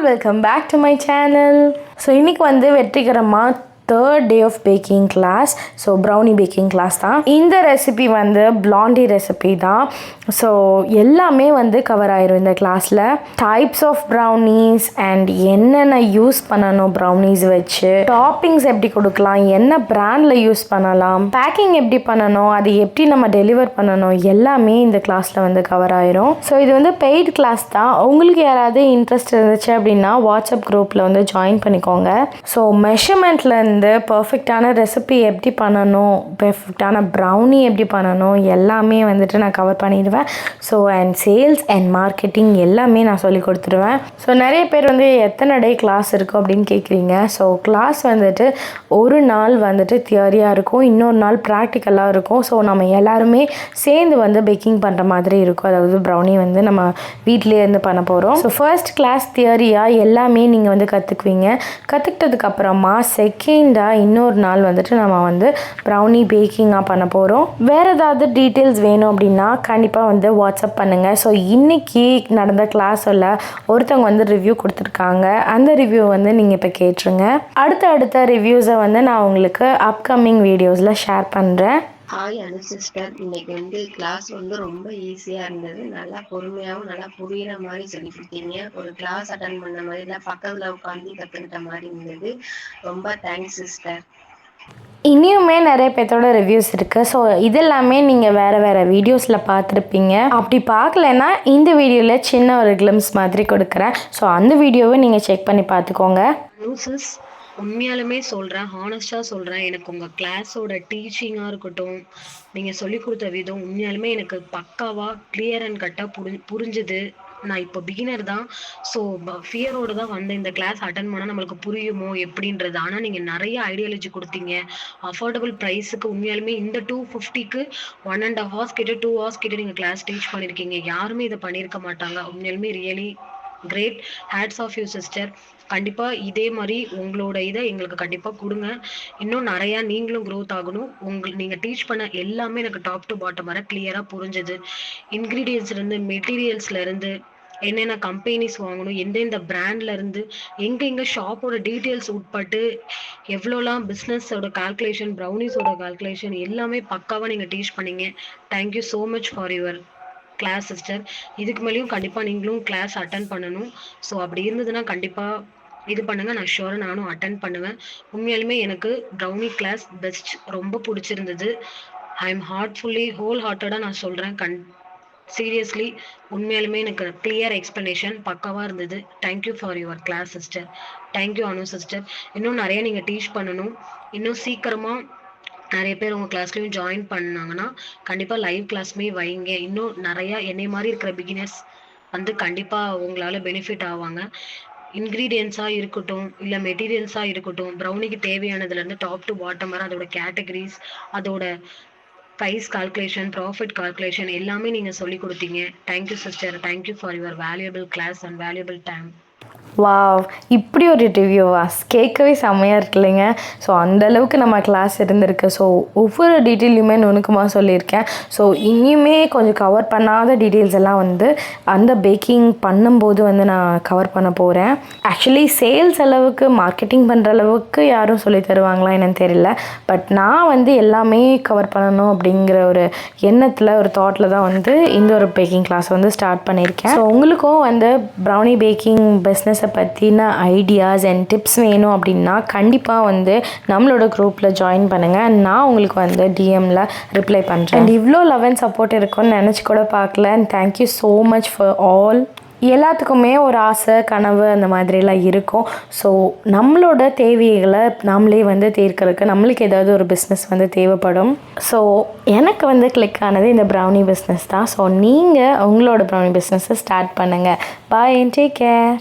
welcome back to my channel. So இன்னைக்கு வந்து வெற்றிகரமாக third day of baking class. So brownie baking class தான். இந்த ரெசிபி வந்து பிளாண்டி ரெசிபி தான். ஸோ எல்லாமே வந்து கவர் ஆயிரும் இந்த கிளாஸில். டைப்ஸ் ஆஃப் ப்ரௌனீஸ் அண்ட் என்னென்ன யூஸ் பண்ணணும் ப்ரௌனீஸ் வச்சு, டாப்பிங்ஸ் எப்படி கொடுக்கலாம், என்ன பிராண்டில் யூஸ் பண்ணலாம், பேக்கிங் எப்படி பண்ணணும், அது எப்படி நம்ம டெலிவர் பண்ணணும், எல்லாமே இந்த கிளாஸில் வந்து கவர் ஆயிரும். ஸோ இது வந்து பெய்டு கிளாஸ் தான். உங்களுக்கு யாராவது இன்ட்ரெஸ்ட் இருந்துச்சு அப்படின்னா வாட்ஸ்அப் குரூப்பில் வந்து ஜாயின் பண்ணிக்கோங்க. ஸோ மெஷர்மெண்ட்லேருந்து பர்ஃபெக்டான ரெசிபி எப்படி பண்ணணும், பர்ஃபெக்டான ப்ரௌனி எப்படி பண்ணணும், எல்லாமே வந்துட்டு நான் கவர் பண்ணிடுவேன். So and sales and marketing எல்லாமே நான் சொல்லி கொடுத்துருவேன். ஸோ நிறைய பேர் வந்து எத்தனை டே கிளாஸ் இருக்கும் அப்படின்னு கேட்குறீங்க. ஸோ கிளாஸ் வந்துட்டு ஒரு நாள் வந்துட்டு தியரியாக இருக்கும், இன்னொரு நாள் ப்ராக்டிக்கலாக இருக்கும். ஸோ நம்ம எல்லாருமே சேர்ந்து வந்து பேக்கிங் பண்ணுற மாதிரி இருக்கும். அதாவது ப்ரௌனி வந்து நம்ம வீட்டிலே இருந்து பண்ண போகிறோம். ஸோ ஃபர்ஸ்ட் கிளாஸ் தியரியாக எல்லாமே நீங்கள் வந்து கற்றுக்குவீங்க. கற்றுக்கிட்டதுக்கப்புறமா செகண்டாக இன்னொரு நாள் வந்துட்டு நம்ம வந்து ப்ரௌனி பேக்கிங்காக பண்ண போகிறோம். வேறு ஏதாவது டீட்டெயில்ஸ் வேணும் அப்படின்னா கண்டிப்பாக வந்து வாட்ஸ்அப் பண்ணுங்கள். ஸோ இன்றைக்கி நடந்த கிளாஸில் ஒருத்தவங்க வந்து ரிவ்யூ கொடுத்துருக்காங்க. அந்த ரிவ்யூ வந்து நீங்கள் இப்போ கேட்டுருங்க. அடுத்த ரிவ்யூஸை வந்து நான் உங்களுக்கு அப்கமிங் வீடியோஸில் ஷேர் பண்ணுறேன். ஹாய் அனு சிஸ்டர், இன்னைக்கு வந்து கிளாஸ் வந்து ரொம்ப ஈஸியா இருந்தது. நல்லா பொறுமையாகவும் நல்லா புரியுற மாதிரி சொல்லி கொடுத்தீங்க. ஒரு கிளாஸ் அட்டன் பண்ண மாதிரி இல்லை, பக்கத்துல உட்காந்து கத்துக்கிட்ட மாதிரி இருந்தது. ரொம்ப தேங்க்ஸ் சிஸ்டர். இனியுமே நிறைய பேர்த்தோட ரிவ்யூஸ் இருக்குது. ஸோ இதெல்லாமே நீங்கள் வேறு வீடியோஸில் பார்த்துருப்பீங்க. அப்படி பார்க்கலன்னா இந்த வீடியோவில் சின்ன ஒரு கிளிம்ஸ் மாதிரி கொடுக்குறேன். ஸோ அந்த வீடியோவை நீங்கள் செக் பண்ணி பார்த்துக்கோங்க. உண்மையாலுமே சொல்கிறேன், ஹானஸ்டாக சொல்கிறேன், எனக்கு உங்கள் கிளாஸோட டீச்சிங்காக இருக்கட்டும், நீங்கள் சொல்லி கொடுத்த விதம் உண்மையாலுமே எனக்கு பக்காவாக கிளியர் அண்ட் கட்டாக புரிஞ்சுது. நான் இப்போ பிகினர் தான். ஸோ ஃபியரோடு தான் வந்து இந்த கிளாஸ் அட்டன் பண்ணால் நம்மளுக்கு புரியுமோ எப்படின்றது. ஆனால் நீங்கள் நிறைய ஐடியாலஜி கொடுத்தீங்க. அஃபோர்டபுள் ப்ரைஸுக்கு உண்மையாலுமே இந்த 250க்கு 1.5 hours கிட்ட 2 hours கிட்ட நீங்கள் கிளாஸ் டீச் பண்ணியிருக்கீங்க. யாருமே இதை பண்ணியிருக்க மாட்டாங்க. உண்மையாலுமே really great. Hats off you sister. கண்டிப்பாக இதே மாதிரி உங்களோட இதை எங்களுக்கு கண்டிப்பாக கொடுங்க. இன்னும் நிறையா நீங்களும் க்ரோத் ஆகணும். நீங்கள் டீச் பண்ண எல்லாமே எனக்கு டாப் டு பாட்டம் வர கிளியராக புரிஞ்சுது. இன்க்ரீடியன்ஸ்லேருந்து மெட்டீரியல்ஸ்லேருந்து என்னென்ன கம்பெனிஸ் வாங்கணும், எந்தெந்த பிராண்ட்லேருந்து எங்கே ஷாப்போட டீட்டெயில்ஸ் உட்பட்டு எவ்வளோலாம் பிஸ்னஸோட கால்குலேஷன், ப்ரௌனிஸோட கால்குலேஷன் எல்லாமே பக்காவாக நீங்கள் டீச் பண்ணீங்க. Thank you so much for your class sister. இதுக்கு மேலேயும் கண்டிப்பாக நீங்களும் கிளாஸ் அட்டன் பண்ணணும். ஸோ அப்படி இருந்ததுன்னா கண்டிப்பாக இது பண்ணுங்கள். நான் ஷுவராக நானும் அட்டன் பண்ணுவேன். உண்மையாலுமே எனக்கு ப்ரௌனி கிளாஸ் பெஸ்ட், ரொம்ப பிடிச்சிருந்தது. ஐ எம் ஹோல் ஹார்ட்டடாக நான் சொல்கிறேன். சீரியஸ்லி உண்மையாலுமே எனக்கு கிளியர் எக்ஸ்ப்ளனேஷன் பக்காவாக இருந்தது. Thank you for your class sister. Thank you Anu sister. இன்னும் நிறைய நீங்கள் டீச் பண்ணணும். இன்னும் சீக்கிரமாக நிறைய பேர் உங்கள் கிளாஸ்லேயும் ஜாயின் பண்ணாங்கன்னா கண்டிப்பாக லைவ் கிளாஸ்மே வைங்க. இன்னும் நிறையா என்னை மாதிரி இருக்கிற பிகினர்ஸ் வந்து கண்டிப்பாக உங்களால் பெனிஃபிட் ஆவாங்க. இன்க்ரீடியன்ஸாக இருக்கட்டும், இல்லை மெட்டீரியல்ஸாக இருக்கட்டும், ப்ரௌனிக்கு தேவையானதுலேருந்து டாப் டு பாட்டம் வர அதோட கேட்டகரிஸ், அதோட ப்ரைஸ் கால்குலேஷன், ப்ராஃபிட் கால்குலேஷன் எல்லாமே நீங்கள் சொல்லி கொடுத்தீங்க. Thank you sister. Thank you for your valuable class and valuable time. Wow, இப்படி ஒரு ரிவ்யூவா? கேட்கவே செம்மையாக இருக்கு இல்லைங்க. ஸோ அந்தளவுக்கு நம்ம கிளாஸ் இருந்திருக்கு. ஸோ ஒவ்வொரு டீட்டெயிலுமே நுணுக்கமாக சொல்லியிருக்கேன். ஸோ இனியுமே கொஞ்சம் கவர் பண்ணாத டீட்டெயில்ஸ் எல்லாம் வந்து அந்த பேக்கிங் பண்ணும்போது வந்து நான் கவர் பண்ண போகிறேன். ஆக்சுவலி சேல்ஸ் அளவுக்கு, மார்க்கெட்டிங் பண்ணுற அளவுக்கு யாரும் சொல்லி தருவாங்களா என்னன்னு தெரியல. பட் நான் வந்து எல்லாமே கவர் பண்ணணும் அப்படிங்கிற ஒரு எண்ணத்தில், ஒரு தாட்டில் தான் வந்து இந்த ஒரு பேக்கிங் கிளாஸ் வந்து ஸ்டார்ட் பண்ணியிருக்கேன். ஸோ உங்களுக்கும் வந்து ப்ரௌனி பேக்கிங் பிஸ்னஸை பற்றின ஐடியாஸ் அண்ட் டிப்ஸ் வேணும் அப்படின்னா கண்டிப்பாக வந்து நம்மளோட குரூப்பில் ஜாயின் பண்ணுங்கள். நான் உங்களுக்கு வந்து டிஎம்மில் ரிப்ளை பண்ணுறேன். அண்ட் இவ்வளோ லவ் அண்ட் சப்போர்ட் இருக்கும்னு நினச்சி கூட பார்க்கல. And thank you so much for all. எல்லாத்துக்குமே ஒரு ஆசை, கனவு அந்த மாதிரிலாம் இருக்கும். ஸோ நம்மளோட தேவைகளை நாமளே வந்து தீர்க்கறதுக்கு நம்மளுக்கு ஏதாவது ஒரு பிஸ்னஸ் வந்து தேவைப்படும். ஸோ எனக்கு வந்து கிளிக் ஆனது இந்த ப்ரௌனி பிஸ்னஸ் தான். ஸோ நீங்கள் உங்களோட ப்ரௌனி பிஸ்னஸை ஸ்டார்ட் பண்ணுங்கள். பாய் அண்ட் டேக் கேர்.